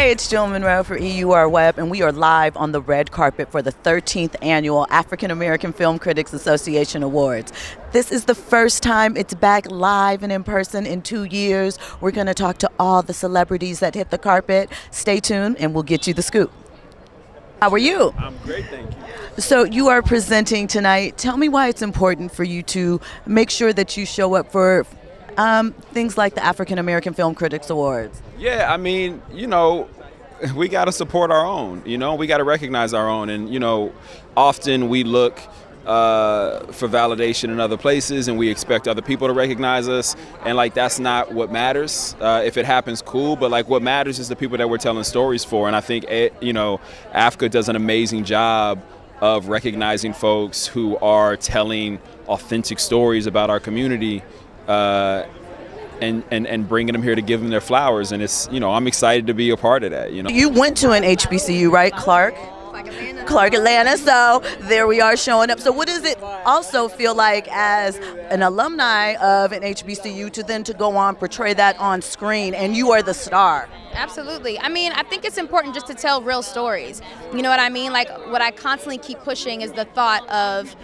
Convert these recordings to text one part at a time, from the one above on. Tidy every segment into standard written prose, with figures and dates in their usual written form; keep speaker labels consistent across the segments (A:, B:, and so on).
A: Hey, it's Jill Munroe for EUR Web, and we are live on the red carpet for the 13th Annual African American Film Critics Association Awards. This is the first time it's back live and in person in 2 years. We're going to talk to all the celebrities that hit the carpet. Stay tuned, and we'll get you the scoop. How are you?
B: I'm great, thank you.
A: So you are presenting tonight. Tell me why it's important for you to make sure that you show up for things like the African American Film Critics Awards.
B: Yeah, I mean, we got to support our own, we got to recognize our own. And, often we look for validation in other places and we expect other people to recognize us. And that's not what matters. If it happens, cool. But what matters is the people that we're telling stories for. And I think, AAFCA does an amazing job of recognizing folks who are telling authentic stories about our community. And bringing them here to give them their flowers, and it's I'm excited to be a part of that.
A: You went to an HBCU, right, Clark Atlanta. So there we are showing up. So what does it also feel like as an alumni of an HBCU to go on portray that on screen, and you are the star?
C: Absolutely. I mean, I think it's important just to tell real stories. You know what I mean? What I constantly keep pushing is the thought of,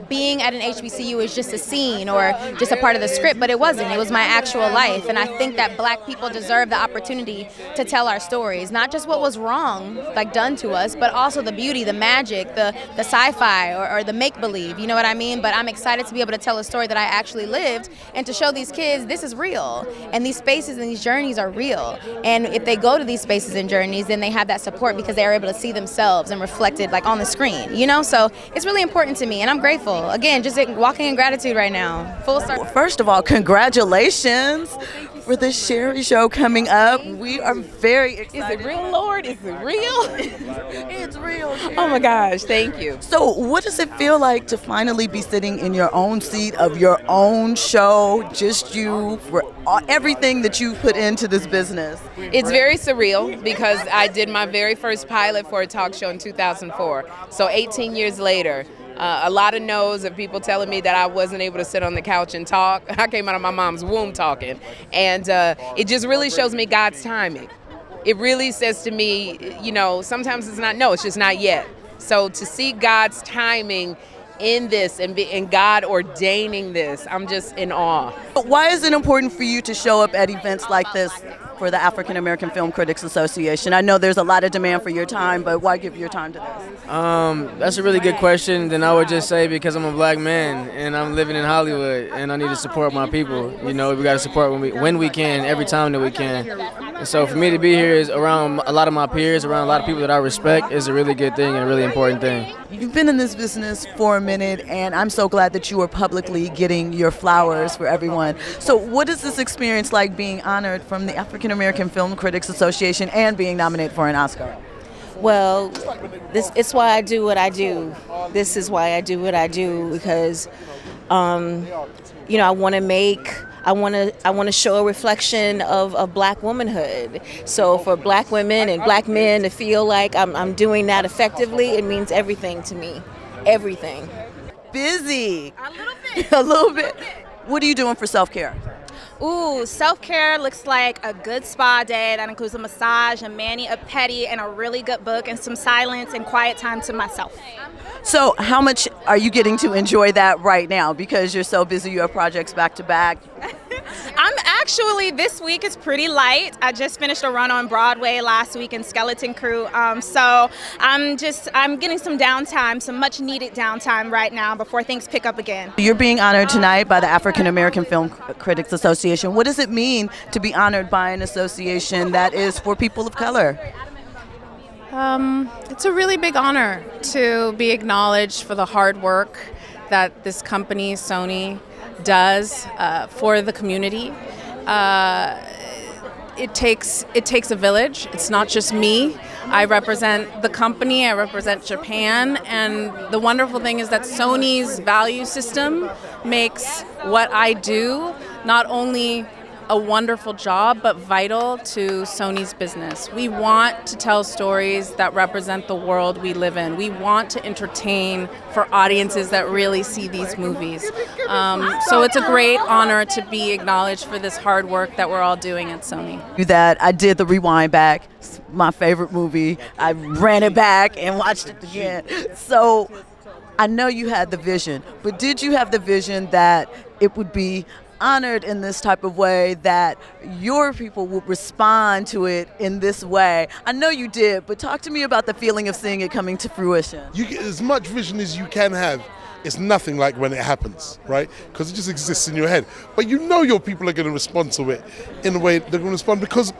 C: being at an HBCU is just a scene or just a part of the script, but it wasn't. It was my actual life. And I think that Black people deserve the opportunity to tell our stories, not just what was wrong, done to us, but also the beauty, the magic, the sci-fi or the make-believe, you know what I mean? But I'm excited to be able to tell a story that I actually lived and to show these kids this is real. And these spaces and these journeys are real. And if they go to these spaces and journeys, then they have that support because they are able to see themselves and reflected on the screen, So it's really important to me, and I'm grateful. Again, just walking in gratitude right now. Full circle.
A: First of all, congratulations for the Sherri Show coming up. We are very excited.
D: Is it real, Lord? Is it real?
A: It's real. Sherri.
D: Oh my gosh, thank you.
A: So what does it feel like to finally be sitting in your own seat of your own show, just you, for everything that you put into this business?
D: It's very surreal because I did my very first pilot for a talk show in 2004. So 18 years later, a lot of no's of people telling me that I wasn't able to sit on the couch and talk. I came out of my mom's womb talking. And it just really shows me God's timing. It really says to me, sometimes it's not no, it's just not yet. So to see God's timing in this and God ordaining this, I'm just in awe.
A: But why is it important for you to show up at events like this for the African American Film Critics Association? I know there's a lot of demand for your time, but why give your time to this?
E: That's a really good question. Then I would just say because I'm a Black man and I'm living in Hollywood and I need to support my people. We got to support when we can, every time that we can. And so for me to be here is around a lot of my peers, around a lot of people that I respect is a really good thing and a really important thing.
A: You've been in this business for a minute, and I'm so glad that you are publicly getting your flowers for everyone. So what is this experience like, being honored from the African American Film Critics Association and being nominated for an Oscar?
F: Well, it's why I do what I do. This is why I do what I do because, I want to show a reflection of Black womanhood. So for Black women and Black men to feel like I'm doing that effectively, it means everything to me. Everything.
A: Busy.
C: A little bit.
A: A little bit. What are you doing for self-care?
G: Ooh, self-care looks like a good spa day that includes a massage, a mani, a pedi, and a really good book and some silence and quiet time to myself.
A: So how much are you getting to enjoy that right now? Because you're so busy, you have projects back to back.
G: This week is pretty light. I just finished a run on Broadway last week in Skeleton Crew. So I'm getting some downtime, some much needed downtime right now before things pick up again.
A: You're being honored tonight by the African American Film Critics Association. What does it mean to be honored by an association that is for people of color?
H: It's a really big honor to be acknowledged for the hard work that this company, Sony, does for the community. It takes a village. It's not just me. I represent the company, I represent Japan, and the wonderful thing is that Sony's value system makes what I do not only a wonderful job, but vital to Sony's business. We want to tell stories that represent the world we live in. We want to entertain for audiences that really see these movies. So it's a great honor to be acknowledged for this hard work that we're all doing at Sony.
A: That I did the rewind back. It's my favorite movie. I ran it back and watched it again. So I know you had the vision, but did you have the vision that it would be honored in this type of way, that your people would respond to it in this way? I know you did, but talk to me about the feeling of seeing it coming to fruition.
I: You get as much vision as you can have. It's nothing like when it happens, right? Because it just exists in your head. But you know your people are going to respond to it in a way they're going to respond because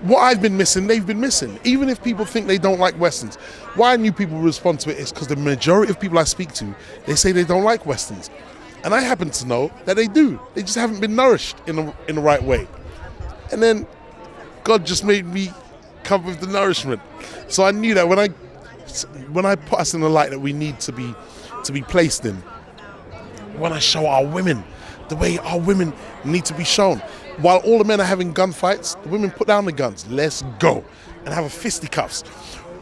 I: what I've been missing, they've been missing. Even if people think they don't like Westerns, why I knew people would respond to it is because the majority of people I speak to, they say they don't like Westerns. And I happen to know that they do. They just haven't been nourished in the right way. And then God just made me come with the nourishment. So I knew that when I put us in the light that we need to be placed in, when I show our women the way our women need to be shown. While all the men are having gunfights, the women put down the guns. Let's go. And have a fisticuffs.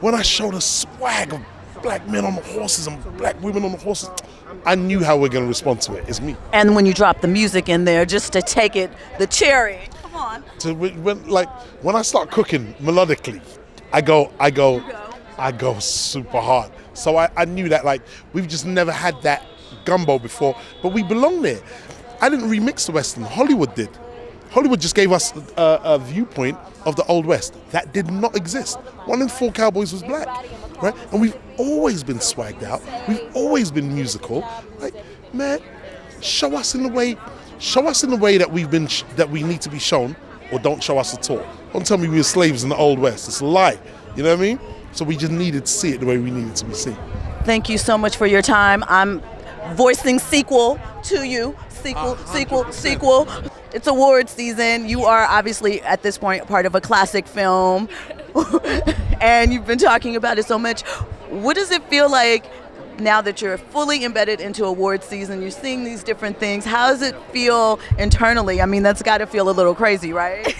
I: When I show the swag of black men on the horses and black women on the horses, I knew how we're going to respond to it. It's me.
A: And when you drop the music in there, just to take it, the cherry. Come on.
I: So when I start cooking melodically, I go super hard. So I knew that we've just never had that gumbo before, but we belong there. I didn't remix the Western. Hollywood did. Hollywood just gave us a viewpoint of the Old West that did not exist. 1 in 4 cowboys was black, right? And we've always been swagged out. We've always been musical. Man, show us in the way that that we need to be shown, or don't show us at all. Don't tell me we were slaves in the Old West. It's a lie. You know what I mean? So we just needed to see it the way we needed to be seen.
A: Thank you so much for your time. I'm voicing sequel to you. Sequel. It's award season. You are obviously at this point part of a classic film and you've been talking about it so much. What does it feel like now that you're fully embedded into award season? You're seeing these different things. How does it feel internally? I mean, that's got to feel a little crazy, right?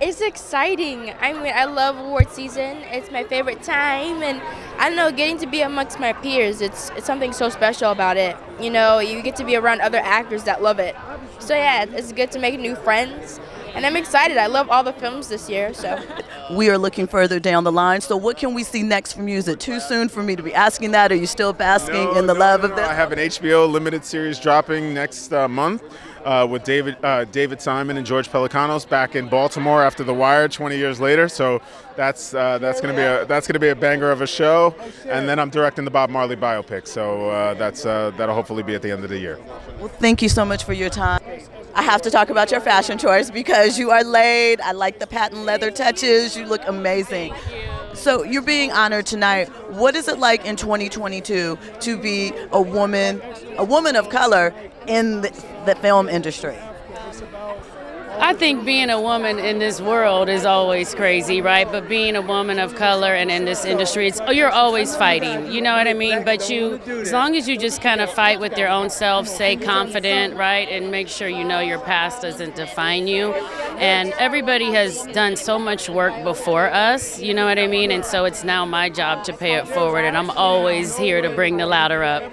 J: It's exciting. I mean, I love award season. It's my favorite time, and I don't know, getting to be amongst my peers, it's something so special about it. You know, you get to be around other actors that love it. So yeah, it's good to make new friends, and I'm excited. I love all the films this year, so.
A: We are looking further down the line, so what can we see next from you? Is it too soon for me to be asking that? Are you still basking in the love of this?
K: I have an HBO limited series dropping next month. With David Simon and George Pelicanos back in Baltimore after The Wire 20 years later. So that's gonna be a banger of a show. And then I'm directing the Bob Marley biopic. So that'll hopefully be at the end of the year.
A: Well, thank you so much for your time. I have to talk about your fashion choice because you are laid. I like the patent leather touches. You look amazing. So you're being honored tonight. What is it like in 2022 to be a woman of color in the film industry?
L: I think being a woman in this world is always crazy, right? But being a woman of color and in this industry, you're always fighting, you know what I mean? But as long as you just kind of fight with your own self, stay confident, right? And make sure you know your past doesn't define you. And everybody has done so much work before us, you know what I mean? And so it's now my job to pay it forward, and I'm always here to bring the ladder up.